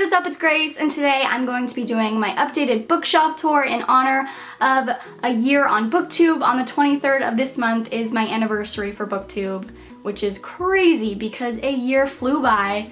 what's up? It's Grace, and today I'm going to be doing my updated bookshelf tour in honor of a year on BookTube. On the 23rd of this month is my anniversary for BookTube, which is crazy because a year flew by.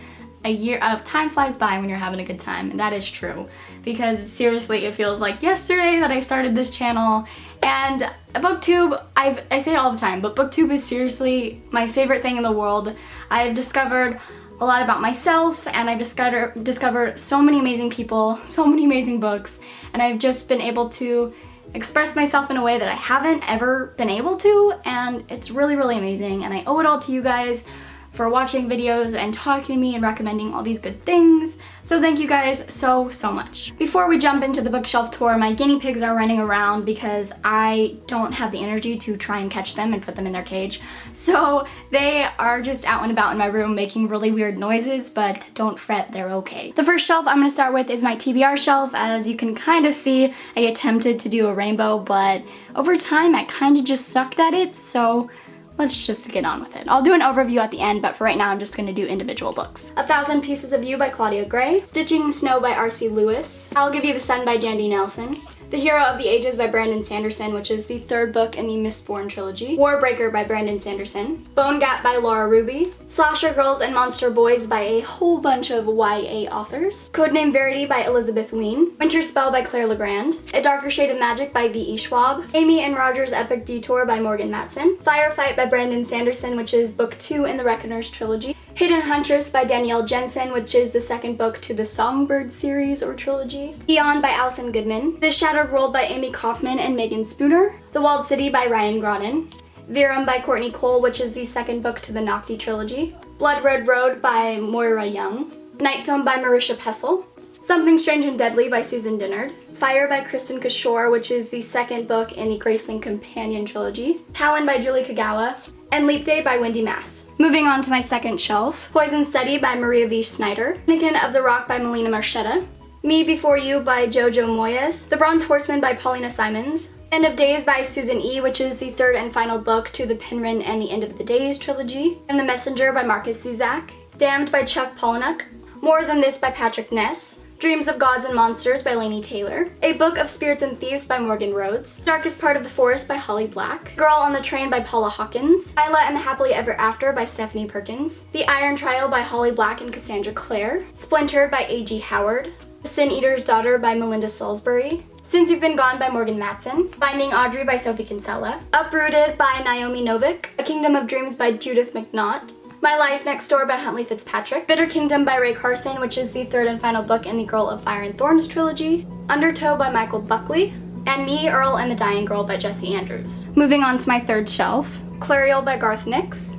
Time flies by when you're having a good time, and that is true. Because seriously, it feels like yesterday that I started this channel, and BookTube, I say it all the time, but BookTube is seriously my favorite thing in the world. I've discovered a lot about myself, and I've discovered so many amazing people, so many amazing books, and I've just been able to express myself in a way that I haven't ever been able to, and it's really, really amazing, and I owe it all to you guys for watching videos and talking to me and recommending all these good things. So thank you guys so much. Before we jump into the bookshelf tour, my guinea pigs are running around because I don't have the energy to try and catch them and put them in their cage. So they are just out and about in my room making really weird noises, but don't fret, they're okay. The first shelf I'm gonna start with is my TBR shelf. As you can kind of see, I attempted to do a rainbow, but over time I kind of just sucked at it, so let's just get on with it. I'll do an overview at the end, but for right now I'm just going to do individual books. 1,000 Pieces of You by Claudia Gray, Stitching Snow by R.C. Lewis, I'll Give You the Sun by Jandy Nelson, The Hero of the Ages by Brandon Sanderson, which is the third book in the Mistborn trilogy, Warbreaker by Brandon Sanderson, Bone Gap by Laura Ruby, Slasher Girls and Monster Boys by a whole bunch of YA authors, Codename Verity by Elizabeth Wein, Winter Spell by Claire Legrand, A Darker Shade of Magic by V.E. Schwab, Amy and Roger's Epic Detour by Morgan Matson, Firefight by Brandon Sanderson, which is book 2 in the Reckoners trilogy, Hidden Huntress by Danielle Jensen, which is the second book to the Songbird series or trilogy, Beyond by Alison Goodman, The Shattered World by Amy Kaufman and Megan Spooner, The Walled City by Ryan Groden, Virum by Courtney Cole, which is the second book to the Nocti trilogy, Blood Red Road by Moira Young, Night Film by Marisha Pessel, Something Strange and Deadly by Susan Dennard, Fire by Kristen Kishore, which is the second book in the Graceling Companion trilogy, Talon by Julie Kagawa, and Leap Day by Wendy Mass. Moving on to my second shelf, Poison Study by Maria V. Snyder, Mannequin of the Rock by Melina Marchetta, Me Before You by Jojo Moyes, The Bronze Horseman by Paulina Simons, End of Days by Susan E., which is the third and final book to the Penryn and the End of the Days trilogy, and The Messenger by Marcus Zuzak, Damned by Chuck Palahniuk, More Than This by Patrick Ness, Dreams of Gods and Monsters by Laini Taylor, A Book of Spirits and Thieves by Morgan Rhodes, Darkest Part of the Forest by Holly Black, Girl on the Train by Paula Hawkins, Isla and the Happily Ever After by Stephanie Perkins, The Iron Trial by Holly Black and Cassandra Clare, Splinter by A.G. Howard, The Sin Eater's Daughter by Melinda Salisbury, Since You've Been Gone by Morgan Matson, Finding Audrey by Sophie Kinsella, Uprooted by Naomi Novik, A Kingdom of Dreams by Judith McNaught, My Life Next Door by Huntley Fitzpatrick, Bitter Kingdom by Ray Carson, which is the third and final book in the Girl of Fire and Thorns trilogy, Undertow by Michael Buckley, and Me, Earl, and the Dying Girl by Jesse Andrews. Moving on to my third shelf, Clariel by Garth Nix,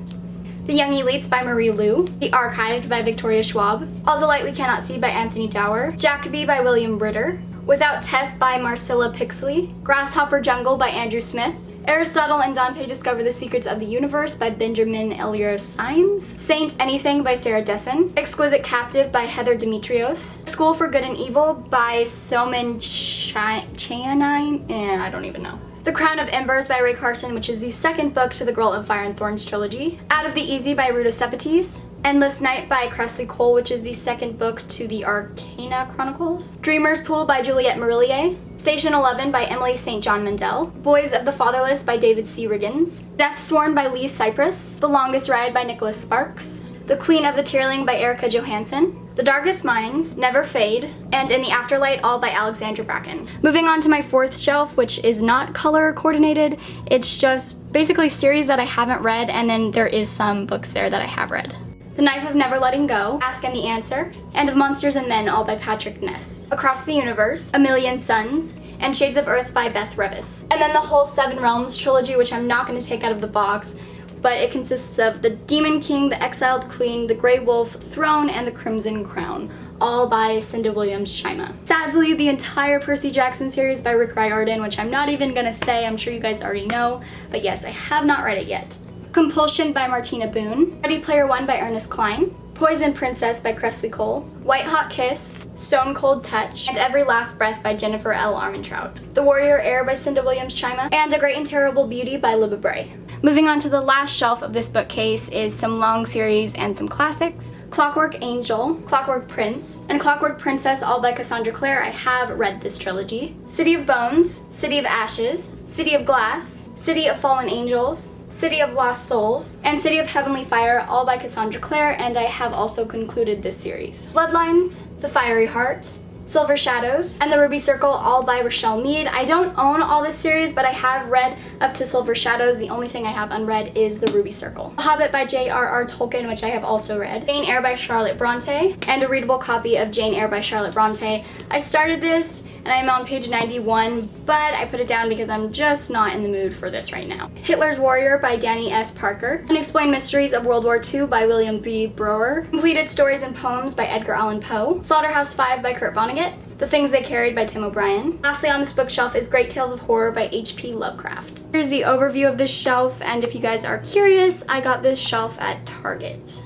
The Young Elites by Marie Lu, The Archived by Victoria Schwab, All the Light We Cannot See by Anthony Dower, Jacoby by William Ritter, Without Test by Marcilla Pixley, Grasshopper Jungle by Andrew Smith, Aristotle and Dante Discover the Secrets of the Universe by Benjamin Elias Sainz, Saint Anything by Sarah Dessen, Exquisite Captive by Heather Demetrios, School for Good and Evil by Soman Chanine, I don't even know. The Crown of Embers by Ray Carson, which is the second book to the Girl of Fire and Thorns trilogy, Out of the Easy by Ruta Sepetys, Endless Night by Cressley Cole, which is the second book to the Arcana Chronicles, Dreamer's Pool by Juliette Marillier, Station 11 by Emily St. John Mandel, Boys of the Fatherless by David C. Riggins, Death Sworn by Lee Cypress, The Longest Ride by Nicholas Sparks, The Queen of the Tearling by Erica Johansson, The Darkest Minds, Never Fade, and In the Afterlight, all by Alexandra Bracken. Moving on to my fourth shelf, which is not color coordinated. It's just basically series that I haven't read, and then there is some books there that I have read. The Knife of Never Letting Go, Ask and the Answer, and Of Monsters and Men, all by Patrick Ness. Across the Universe, A Million Suns, and Shades of Earth by Beth Revis. And then the whole Seven Realms trilogy, which I'm not going to take out of the box, but it consists of The Demon King, The Exiled Queen, The Grey Wolf, Throne, and The Crimson Crown, all by Cinda Williams Chima. Sadly, the entire Percy Jackson series by Rick Riordan, which I'm not even gonna say, I'm sure you guys already know, but yes, I have not read it yet. Compulsion by Martina Boone, Ready Player One by Ernest Cline, Poison Princess by Cressley Cole, White Hot Kiss, Stone Cold Touch, and Every Last Breath by Jennifer L. Armentrout, The Warrior Heir by Cinda Williams Chima, and A Great and Terrible Beauty by Libba Bray. Moving on to the last shelf of this bookcase is some long series and some classics. Clockwork Angel, Clockwork Prince, and Clockwork Princess, all by Cassandra Clare. I have read this trilogy. City of Bones, City of Ashes, City of Glass, City of Fallen Angels, City of Lost Souls, and City of Heavenly Fire, all by Cassandra Clare, and I have also concluded this series. Bloodlines, The Fiery Heart, Silver Shadows, and The Ruby Circle, all by Rochelle Mead. I don't own all this series, but I have read up to Silver Shadows. The only thing I have unread is The Ruby Circle. The Hobbit by J.R.R. Tolkien, which I have also read. Jane Eyre by Charlotte Bronte, and a readable copy of Jane Eyre by Charlotte Bronte. I started this, and I'm on page 91, but I put it down because I'm just not in the mood for this right now. Hitler's Warrior by Danny S. Parker. Unexplained Mysteries of World War II by William B. Brower. Completed Stories and Poems by Edgar Allan Poe. Slaughterhouse-Five by Kurt Vonnegut. The Things They Carried by Tim O'Brien. Lastly on this bookshelf is Great Tales of Horror by H.P. Lovecraft. Here's the overview of this shelf, and if you guys are curious, I got this shelf at Target.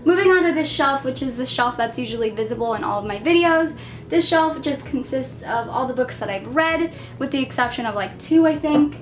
Moving on to this shelf, which is the shelf that's usually visible in all of my videos. This shelf just consists of all the books that I've read, with the exception of like 2, I think.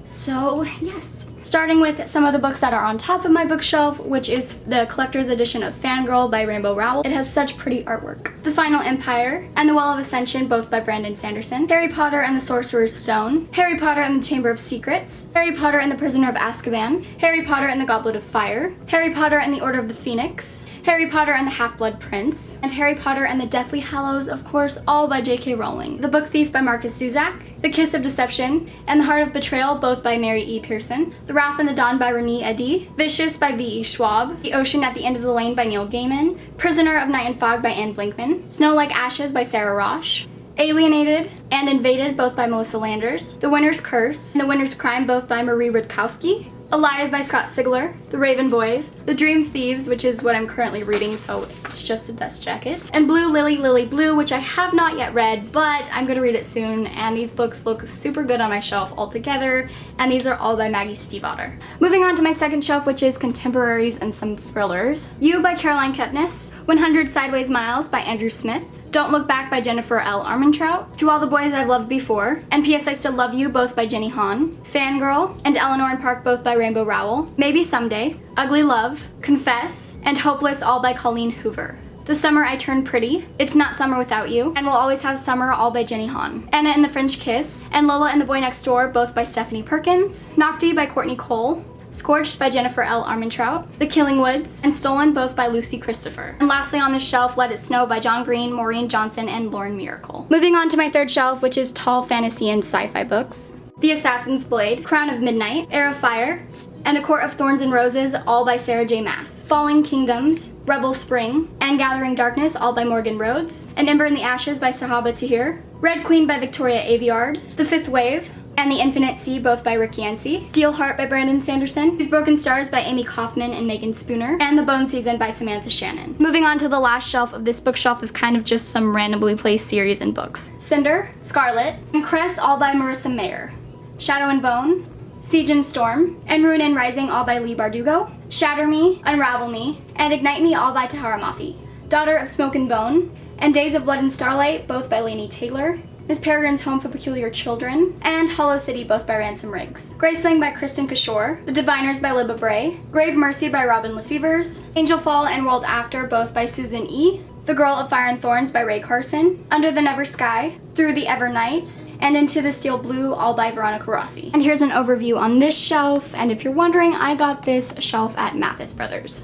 So, yes. Starting with some of the books that are on top of my bookshelf, which is the collector's edition of Fangirl by Rainbow Rowell. It has such pretty artwork. The Final Empire and The Well of Ascension, both by Brandon Sanderson. Harry Potter and the Sorcerer's Stone. Harry Potter and the Chamber of Secrets. Harry Potter and the Prisoner of Azkaban. Harry Potter and the Goblet of Fire. Harry Potter and the Order of the Phoenix. Harry Potter and the Half-Blood Prince, and Harry Potter and the Deathly Hallows, of course, all by J.K. Rowling. The Book Thief by Marcus Zusak, The Kiss of Deception, and The Heart of Betrayal, both by Mary E. Pearson. The Wrath and the Dawn by Renée Eddy. Vicious by V.E. Schwab. The Ocean at the End of the Lane by Neil Gaiman. Prisoner of Night and Fog by Anne Blinkman. Snow Like Ashes by Sarah Rosh. Alienated and Invaded, both by Melissa Landers. The Winter's Curse and The Winter's Crime, both by Marie Rudkowski. Alive by Scott Sigler, The Raven Boys, The Dream Thieves, which is what I'm currently reading, so it's just the dust jacket, and Blue Lily Lily Blue, which I have not yet read, but I'm gonna read it soon, and these books look super good on my shelf altogether, and these are all by Maggie Stiefvater. Moving on to my second shelf, which is contemporaries and some thrillers. You by Caroline Kepnes, 100 Sideways Miles by Andrew Smith, Don't Look Back by Jennifer L. Armentrout, To All the Boys I've Loved Before, and P.S. I Still Love You, both by Jenny Han, Fangirl and Eleanor and Park, both by Rainbow Rowell, Maybe Someday, Ugly Love, Confess, and Hopeless, all by Colleen Hoover. The Summer I Turned Pretty, It's Not Summer Without You, and We'll Always Have Summer, all by Jenny Han. Anna and the French Kiss, and Lola and the Boy Next Door, both by Stephanie Perkins, Nocti by Courtney Cole, Scorched by Jennifer L. Armentrout, The Killing Woods, and Stolen, both by Lucy Christopher. And lastly on this shelf, Let It Snow by John Green, Maureen Johnson, and Lauren Miracle. Moving on to my third shelf, which is tall fantasy and sci-fi books. The Assassin's Blade, Crown of Midnight, Heir of Fire, and A Court of Thorns and Roses, all by Sarah J. Maas. Falling Kingdoms, Rebel Spring, and Gathering Darkness, all by Morgan Rhodes. An Ember in the Ashes by Sahaba Tahir. Red Queen by Victoria Aveyard. The Fifth Wave, and The Infinite Sea, both by Rick Yancey. Steel Heart by Brandon Sanderson. These Broken Stars by Amy Kaufman and Megan Spooner. And The Bone Season by Samantha Shannon. Moving on to the last shelf of this bookshelf is kind of just some randomly placed series and books. Cinder, Scarlet, and Cress, all by Marissa Mayer. Shadow and Bone, Siege and Storm, and Ruin and Rising, all by Lee Bardugo. Shatter Me, Unravel Me, and Ignite Me, all by Tahara Mafi. Daughter of Smoke and Bone, and Days of Blood and Starlight, both by Laini Taylor. Miss Peregrine's Home for Peculiar Children, and Hollow City, both by Ransom Riggs. Graceling by Kristen Kishore, The Diviners by Libba Bray, Grave Mercy by Robin Lefevers, Angel Fall and World After, both by Susan E., The Girl of Fire and Thorns by Ray Carson, Under the Never Sky, Through the Ever Night, and Into the Steel Blue, all by Veronica Rossi. And here's an overview on this shelf, and if you're wondering, I got this shelf at Mathis Brothers.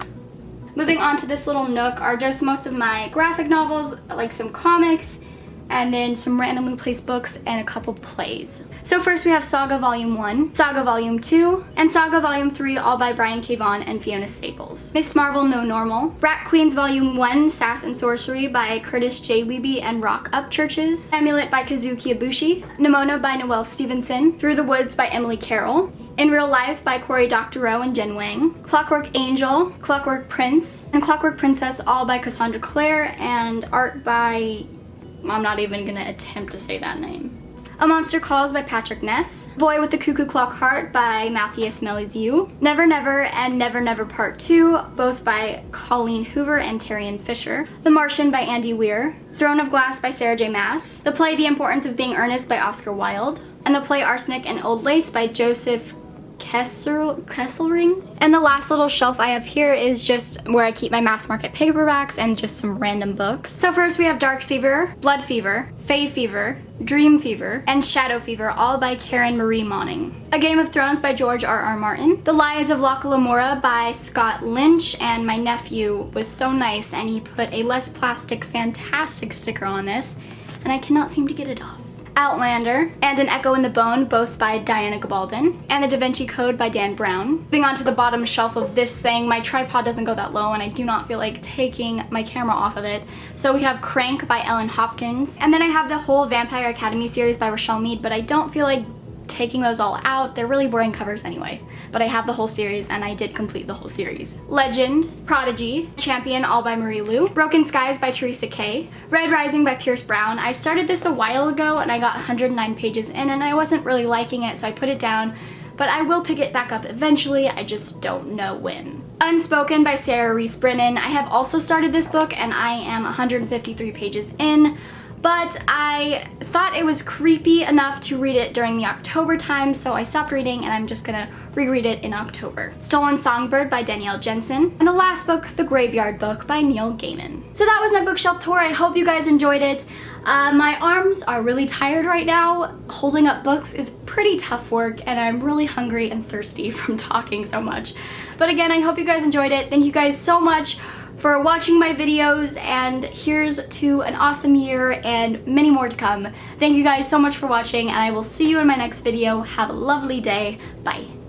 Moving on to this little nook are just most of my graphic novels, like some comics, and then some randomly placed books and a couple plays. So first we have Saga Volume 1, Saga Volume 2, and Saga Volume 3, all by Brian K. Vaughan and Fiona Staples. Miss Marvel No Normal, Rat Queens Volume 1, Sass and Sorcery by Curtis J. Wiebe and Rock Up Churches, Amulet by Kazuki Ibushi, Nimona by Noelle Stevenson, Through the Woods by Emily Carroll, In Real Life by Cory Doctorow and Jen Wang, Clockwork Angel, Clockwork Prince, and Clockwork Princess, all by Cassandra Clare, and art by... I'm not even gonna attempt to say that name. A Monster Calls by Patrick Ness, Boy with the Cuckoo Clock Heart by Matthias Mellidieu, Never Never and Never Never Part 2, both by Colleen Hoover and Terrian Fisher, The Martian by Andy Weir, Throne of Glass by Sarah J. Maas, the play The Importance of Being Earnest by Oscar Wilde, and the play Arsenic and Old Lace by Joseph Kesselring. And the last little shelf I have here is just where I keep my mass market paperbacks and just some random books. So first we have Dark Fever, Blood Fever, Fae Fever, Dream Fever, and Shadow Fever, all by Karen Marie Monning. A Game of Thrones by George R.R. Martin. The Lies of Locke Lamora by Scott Lynch, and my nephew was so nice and he put a Less Plastic Fantastic sticker on this, and I cannot seem to get it off. Outlander, and An Echo in the Bone, both by Diana Gabaldon, and The Da Vinci Code by Dan Brown. Moving on to the bottom shelf of this thing, my tripod doesn't go that low and I do not feel like taking my camera off of it. So we have Crank by Ellen Hopkins, and then I have the whole Vampire Academy series by Rochelle Mead, but I don't feel like taking those all out. They're really boring covers anyway. But I have the whole series and I did complete the whole series. Legend, Prodigy, Champion, all by Marie Lu, Broken Skies by Teresa Kay, Red Rising by Pierce Brown. I started this a while ago and I got 109 pages in and I wasn't really liking it, so I put it down, but I will pick it back up eventually. I just don't know when. Unspoken by Sarah Reese Brennan. I have also started this book and I am 153 pages in, but I thought it was creepy enough to read it during the October time, so I stopped reading and I'm just gonna reread it in October. Stolen Songbird by Danielle Jensen, and the last book, The Graveyard Book by Neil Gaiman. So that was my bookshelf tour. I hope you guys enjoyed it. My arms are really tired right now. Holding up books is pretty tough work and I'm really hungry and thirsty from talking so much. But again, I hope you guys enjoyed it. Thank you guys so much for watching my videos, and here's to an awesome year and many more to come. Thank you guys so much for watching and I will see you in my next video. Have a lovely day. Bye.